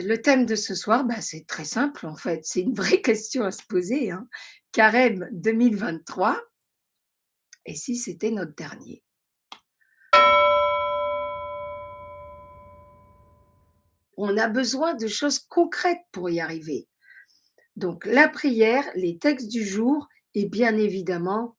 Le thème de ce soir, bah, c'est très simple en fait, c'est une vraie question à se poser, hein. Carême 2023, et si c'était notre dernier? On a besoin de choses concrètes pour y arriver. Donc la prière, les textes du jour et bien évidemment,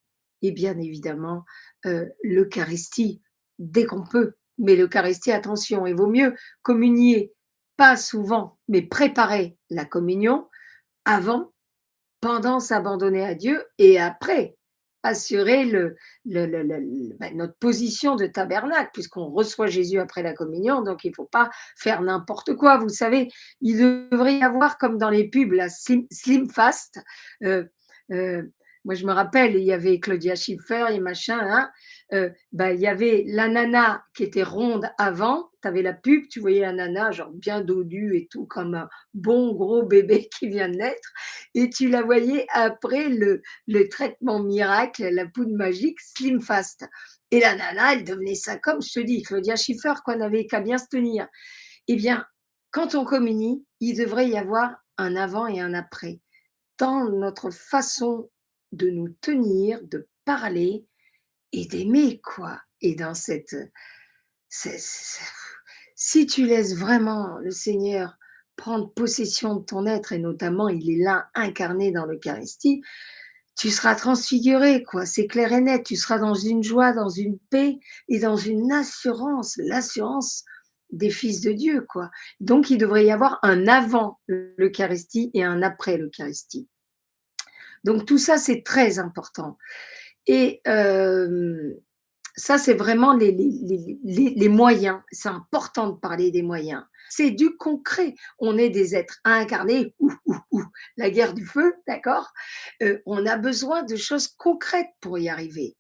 l'eucharistie, dès qu'on peut. Mais l'eucharistie, attention, il vaut mieux communier, pas souvent, mais préparer la communion avant, pendant, s'abandonner à Dieu, et après assurer notre position de tabernacle, puisqu'on reçoit Jésus après la communion, donc il ne faut pas faire n'importe quoi. Vous savez, il devrait y avoir comme dans les pubs, la slim fast. Euh, euh, Moi, je me rappelle, il y avait Claudia Schiffer et machin, hein, bah, il y avait la nana qui était ronde avant, tu avais la pub, tu voyais la nana, genre bien dodue et tout, comme un bon gros bébé qui vient de naître, et tu la voyais après le traitement miracle, la poudre magique Slim Fast. Et la nana, elle devenait ça comme je te dis, Claudia Schiffer, qu'on n'avait qu'à bien se tenir. Eh bien, quand on communie, il devrait y avoir un avant et un après dans notre façon de nous tenir, de parler et d'aimer, quoi. Et dans cette, si tu laisses vraiment le Seigneur prendre possession de ton être, et notamment il est là incarné dans l'Eucharistie, tu seras transfiguré, quoi, c'est clair et net. Tu seras dans une joie, dans une paix et dans une assurance, l'assurance des fils de Dieu, quoi. Donc il devrait y avoir un avant l'Eucharistie et un après l'Eucharistie. Donc tout ça, c'est très important. Et ça, c'est vraiment les moyens. C'est important de parler des moyens. C'est du concret. On est des êtres incarnés, la guerre du feu, d'accord. On a besoin de choses concrètes pour y arriver.